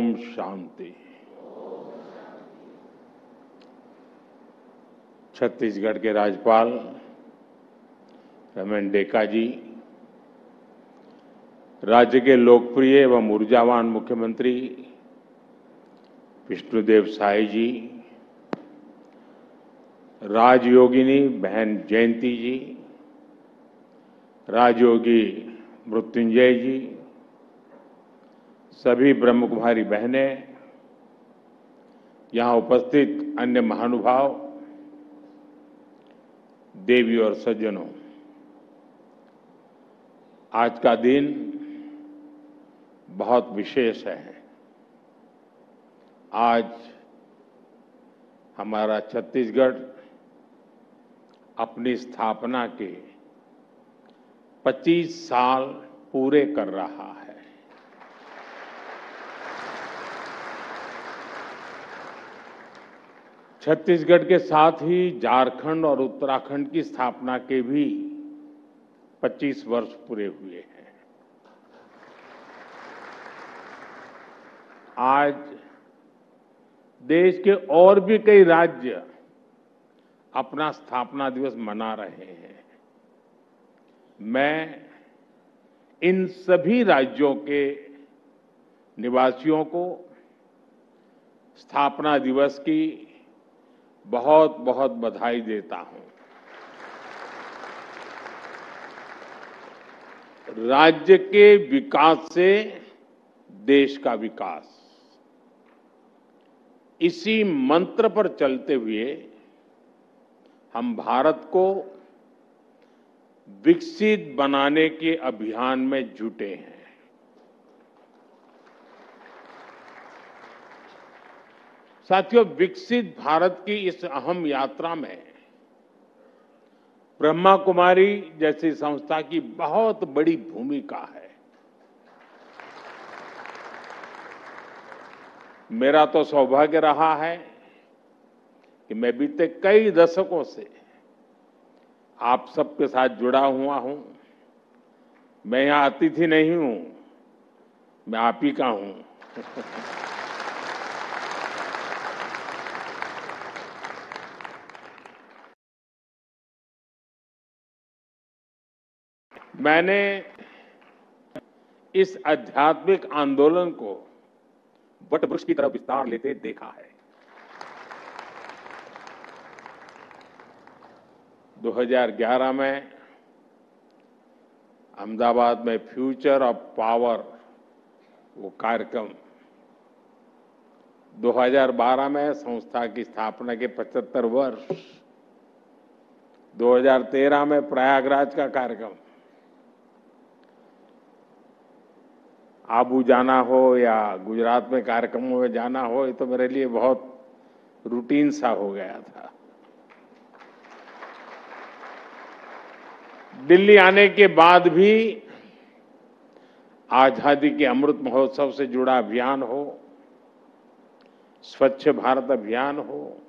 ओम शांति। छत्तीसगढ़ के राज्यपाल रमेन डेका जी, राज्य के लोकप्रिय एवं ऊर्जावान मुख्यमंत्री विष्णुदेव साय जी, राजयोगिनी बहन जयंती जी, राजयोगी मृत्युंजय जी, सभी ब्रह्मकुमारी बहनें, यहां उपस्थित अन्य महानुभाव, देवी और सज्जनों, आज का दिन बहुत विशेष है। आज हमारा छत्तीसगढ़ अपनी स्थापना के 25 साल पूरे कर रहा है। छत्तीसगढ़ के साथ ही झारखंड और उत्तराखंड की स्थापना के भी 25 वर्ष पूरे हुए हैं। आज देश के और भी कई राज्य अपना स्थापना दिवस मना रहे हैं। मैं इन सभी राज्यों के निवासियों को स्थापना दिवस की बहुत बहुत बधाई देता हूं। राज्य के विकास से देश का विकास, इसी मंत्र पर चलते हुए हम भारत को विकसित बनाने के अभियान में जुटे हैं। साथियों, विकसित भारत की इस अहम यात्रा में ब्रह्मा कुमारी जैसी संस्था की बहुत बड़ी भूमिका है। मेरा तो सौभाग्य रहा है कि मैं बीते कई दशकों से आप सबके साथ जुड़ा हुआ हूं। मैं यहां अतिथि नहीं हूं, मैं आप ही का हूं। मैंने इस आध्यात्मिक आंदोलन को वटवृक्ष की तरफ विस्तार लेते देखा है। 2011 में अहमदाबाद में फ्यूचर ऑफ पावर वो कार्यक्रम, 2012 में संस्था की स्थापना के 75 वर्ष, 2013 में प्रयागराज का कार्यक्रम, आबू जाना हो या गुजरात में कार्यक्रमों में जाना हो, ये तो मेरे लिए बहुत रूटीन सा हो गया था। दिल्ली आने के बाद भी आजादी के अमृत महोत्सव से जुड़ा अभियान हो, स्वच्छ भारत अभियान हो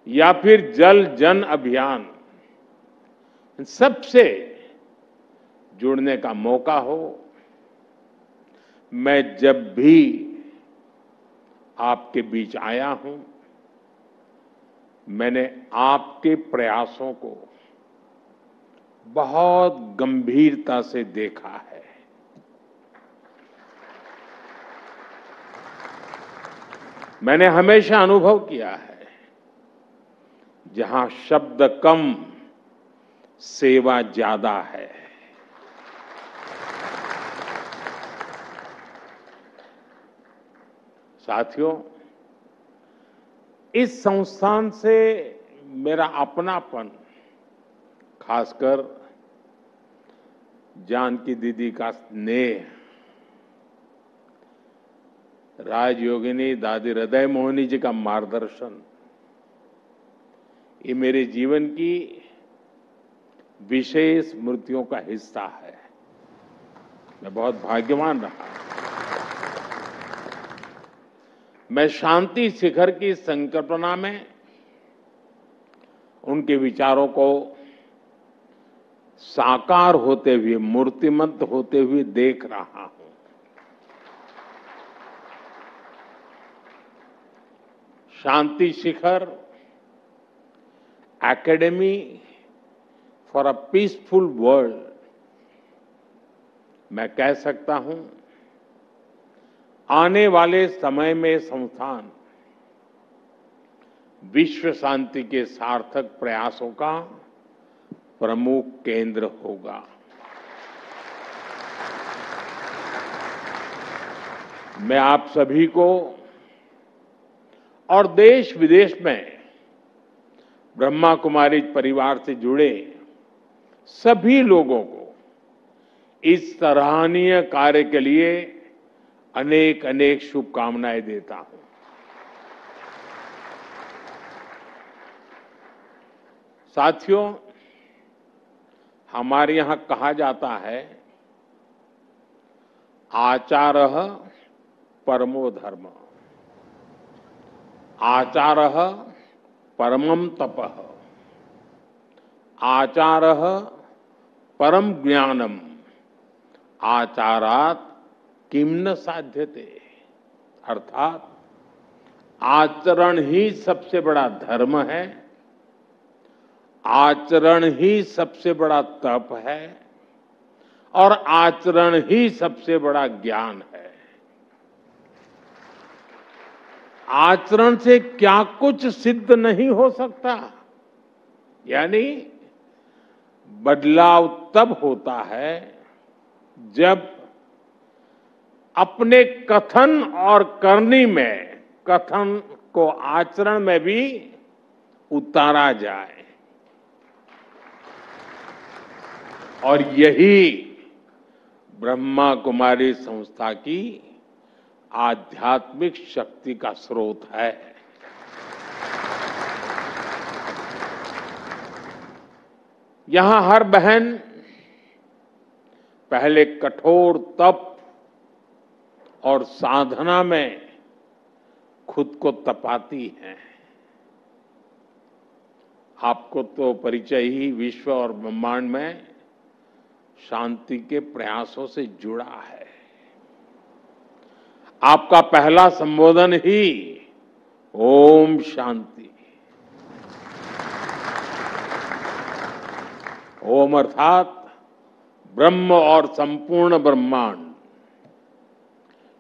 या फिर जल जन अभियान, सबसे जुड़ने का मौका हो, मैं जब भी आपके बीच आया हूं, मैंने आपके प्रयासों को बहुत गंभीरता से देखा है। मैंने हमेशा अनुभव किया है, जहां शब्द कम, सेवा ज्यादा है। साथियों, इस संस्थान से मेरा अपनापन, खासकर जानकी दीदी का स्नेह, राजयोगिनी दादी हृदय मोहिनी जी का मार्गदर्शन, ये मेरे जीवन की विशेष स्मृतियों का हिस्सा है। मैं बहुत भाग्यवान रहा। मैं शांति शिखर की संकल्पना में उनके विचारों को साकार होते हुए, मूर्तिमंत होते हुए देख रहा हूं। Shanti Shikhar academy for a peaceful world, मैं कह सकता हूं आने वाले समय में संस्थान विश्व शांति के सार्थक प्रयासों का प्रमुख केंद्र होगा। मैं आप सभी को और देश विदेश में ब्रह्मा कुमारी परिवार से जुड़े सभी लोगों को इस सराहनीय कार्य के लिए अनेक अनेक शुभकामनाएं देता हूं। साथियों, हमारे यहां कहा जाता है आचारः परमो धर्म, आचारः परमं तपः, आचारः परम ज्ञानम, आचारात किम न साध्यते। अर्थात आचरण ही सबसे बड़ा धर्म है, आचरण ही सबसे बड़ा तप है और आचरण ही सबसे बड़ा ज्ञान है। आचरण से क्या कुछ सिद्ध नहीं हो सकता, यानी बदलाव तब होता है जब अपने कथन और करनी में कथन को आचरण में भी उतारा जाए। और यही ब्रह्मा कुमारी संस्था की आध्यात्मिक शक्ति का स्रोत है। यहां हर बहन पहले कठोर तप और साधना में खुद को तपाती है। आपको तो परिचय ही विश्व और ब्रह्मांड में शांति के प्रयासों से जुड़ा है। आपका पहला संबोधन ही ओम शांति। ओम अर्थात ब्रह्म और संपूर्ण ब्रह्मांड,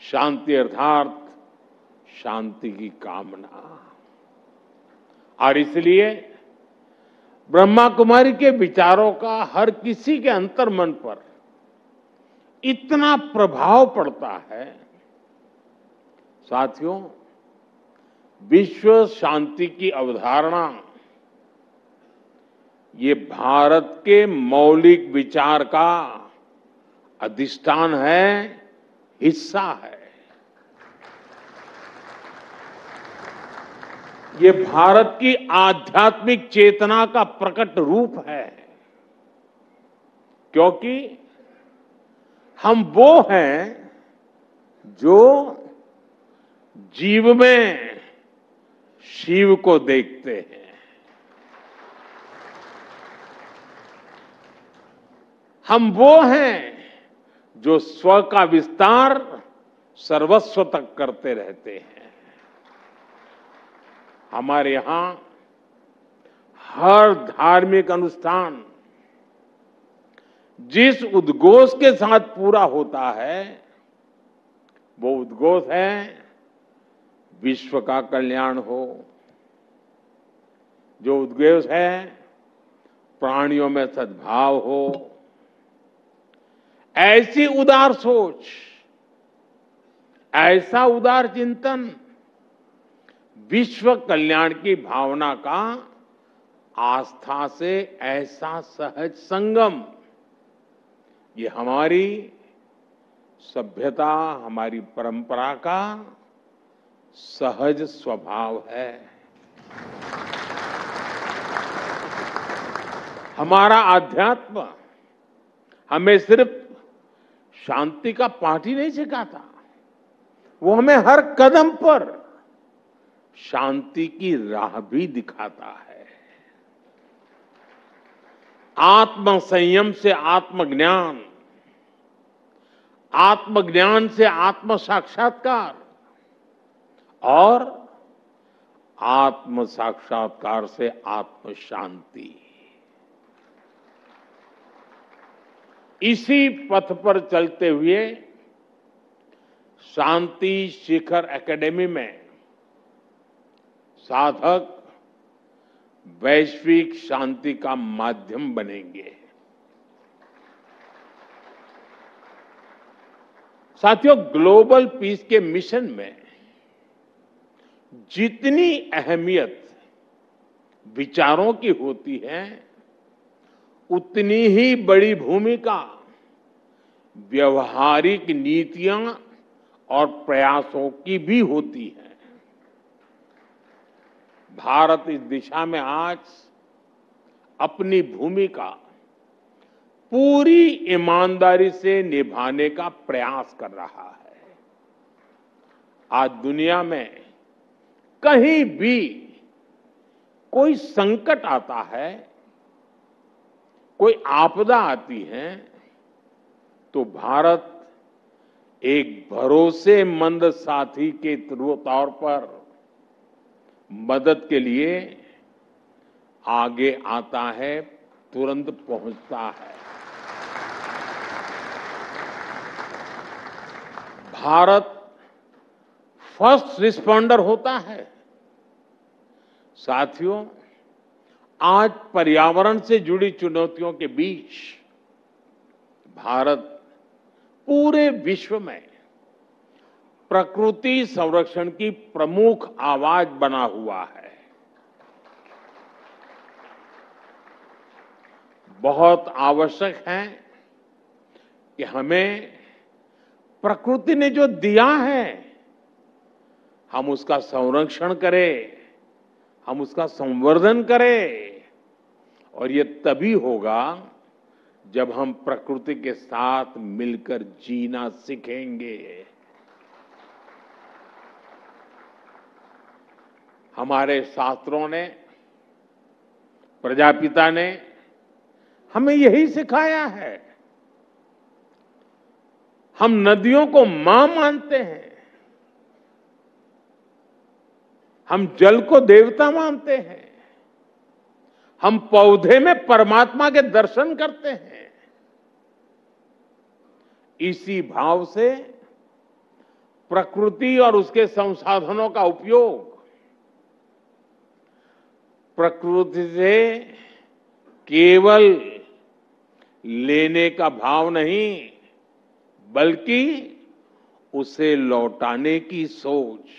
शांति अर्थात शांति की कामना। और इसलिए ब्रह्मा कुमारी के विचारों का हर किसी के अंतर्मन पर इतना प्रभाव पड़ता है। साथियों, विश्व शांति की अवधारणा ये भारत के मौलिक विचार का अधिष्ठान है, हिस्सा है। ये भारत की आध्यात्मिक चेतना का प्रकट रूप है, क्योंकि हम वो हैं जो जीव में शिव को देखते हैं। हम वो हैं जो स्व का विस्तार सर्वस्व तक करते रहते हैं। हमारे यहां हर धार्मिक अनुष्ठान जिस उद्घोष के साथ पूरा होता है, वो उद्घोष है विश्व का कल्याण हो। जो उद्घोष है प्राणियों में सद्भाव हो। ऐसी उदार सोच, ऐसा उदार चिंतन, विश्व कल्याण की भावना का आस्था से ऐसा सहज संगम, ये हमारी सभ्यता, हमारी परंपरा का सहज स्वभाव है। हमारा अध्यात्म हमें सिर्फ शांति का पाठ ही नहीं सिखाता, वो हमें हर कदम पर शांति की राह भी दिखाता है। आत्म संयम से आत्मज्ञान, आत्मज्ञान से आत्म साक्षात्कार और आत्म साक्षात्कार से आत्म शांति, इसी पथ पर चलते हुए शांति शिखर एकेडमी में साधक वैश्विक शांति का माध्यम बनेंगे। साथियों, ग्लोबल पीस के मिशन में जितनी अहमियत विचारों की होती है, उतनी ही बड़ी भूमिका व्यवहारिक नीतियां और प्रयासों की भी होती है। भारत इस दिशा में आज अपनी भूमिका पूरी ईमानदारी से निभाने का प्रयास कर रहा है। आज दुनिया में कहीं भी कोई संकट आता है, कोई आपदा आती है, तो भारत एक भरोसेमंद साथी के तौर पर मदद के लिए आगे आता है, तुरंत पहुंचता है। भारत फर्स्ट रिस्पॉन्डर होता है। साथियों, आज पर्यावरण से जुड़ी चुनौतियों के बीच भारत पूरे विश्व में प्रकृति संरक्षण की प्रमुख आवाज बना हुआ है। बहुत आवश्यक है कि हमें प्रकृति ने जो दिया है, हम उसका संरक्षण करें, हम उसका संवर्धन करें। और ये तभी होगा जब हम प्रकृति के साथ मिलकर जीना सीखेंगे। हमारे शास्त्रों ने, प्रजापिता ने हमें यही सिखाया है। हम नदियों को मां मानते हैं, हम जल को देवता मानते हैं, हम पौधे में परमात्मा के दर्शन करते हैं। इसी भाव से प्रकृति और उसके संसाधनों का उपयोग प्रकृति से केवल लेने का भाव नहीं, बल्कि उसे लौटाने की सोच।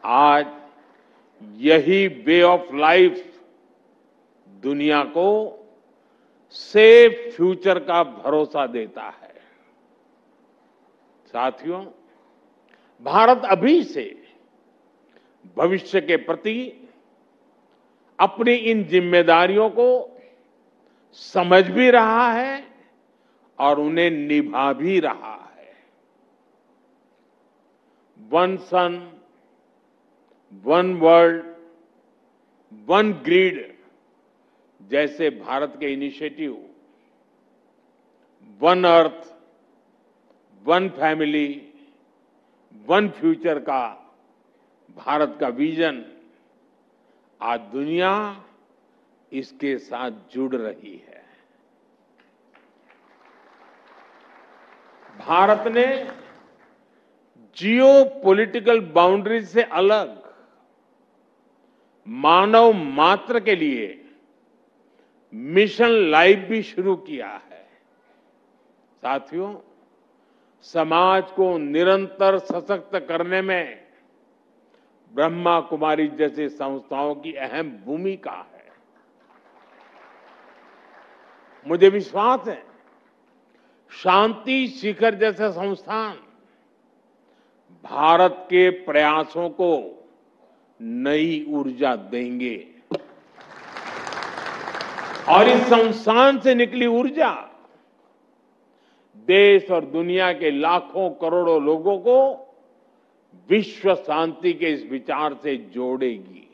आज यही वे ऑफ लाइफ दुनिया को सेफ फ्यूचर का भरोसा देता है। साथियों, भारत अभी से भविष्य के प्रति अपनी इन जिम्मेदारियों को समझ भी रहा है और उन्हें निभा भी रहा है। वन सन, वन वर्ल्ड, वन ग्रिड जैसे भारत के initiative, one earth, one family, one future का भारत का विजन, आज दुनिया इसके साथ जुड़ रही है। भारत ने जियो पॉलिटिकल बाउंड्री से अलग मानव मात्र के लिए मिशन लाइफ भी शुरू किया है। साथियों, समाज को निरंतर सशक्त करने में ब्रह्मा कुमारी जैसी संस्थाओं की अहम भूमिका है। मुझे विश्वास है, शांति शिखर जैसे संस्थान भारत के प्रयासों को नई ऊर्जा देंगे और इस संस्थान से निकली ऊर्जा देश और दुनिया के लाखों करोड़ों लोगों को विश्व शांति के इस विचार से जोड़ेगी।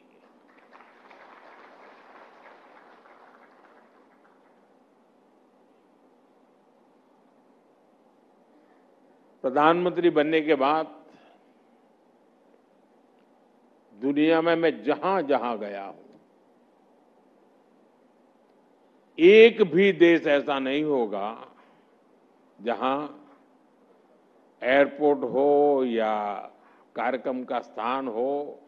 प्रधानमंत्री बनने के बाद दुनिया में मैं जहां जहां गया हूं, एक भी देश ऐसा नहीं होगा जहां एयरपोर्ट हो या कार्यक्रम का स्थान हो,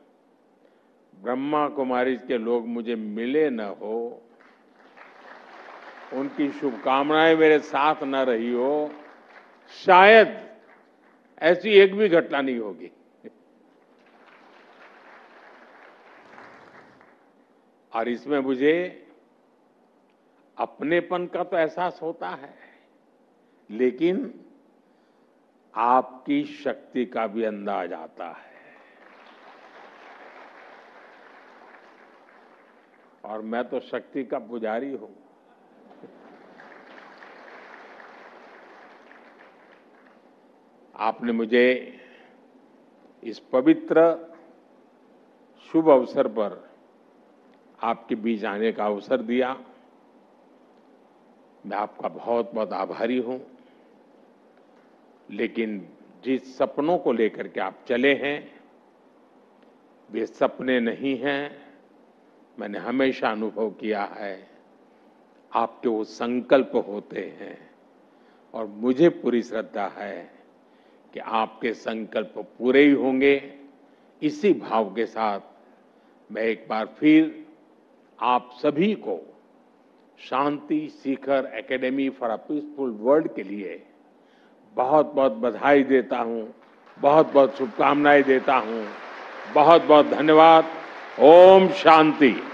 ब्रह्मा कुमारी के लोग मुझे मिले न हो, उनकी शुभकामनाएं मेरे साथ न रही हो, शायद ऐसी एक भी घटना नहीं होगी। और इसमें मुझे अपनेपन का तो एहसास होता है, लेकिन आपकी शक्ति का भी अंदाज आता है। और मैं तो शक्ति का पुजारी हूं। आपने मुझे इस पवित्र शुभ अवसर पर आपके बीच आने का अवसर दिया। मैं आपका बहुत बहुत आभारी हूं। लेकिन जिस सपनों को लेकर के आप चले हैं, वे सपने नहीं हैं। मैंने हमेशा अनुभव किया है, आपके वो संकल्प होते हैं। और मुझे पूरी श्रद्धा है कि आपके संकल्प पूरे ही होंगे। इसी भाव के साथ मैं एक बार फिर आप सभी को Shanti Shikhar academy for a peaceful world के लिए बहुत बहुत बधाई देता हूं, बहुत बहुत शुभकामनाएं देता हूं। बहुत बहुत धन्यवाद। ओम शांति।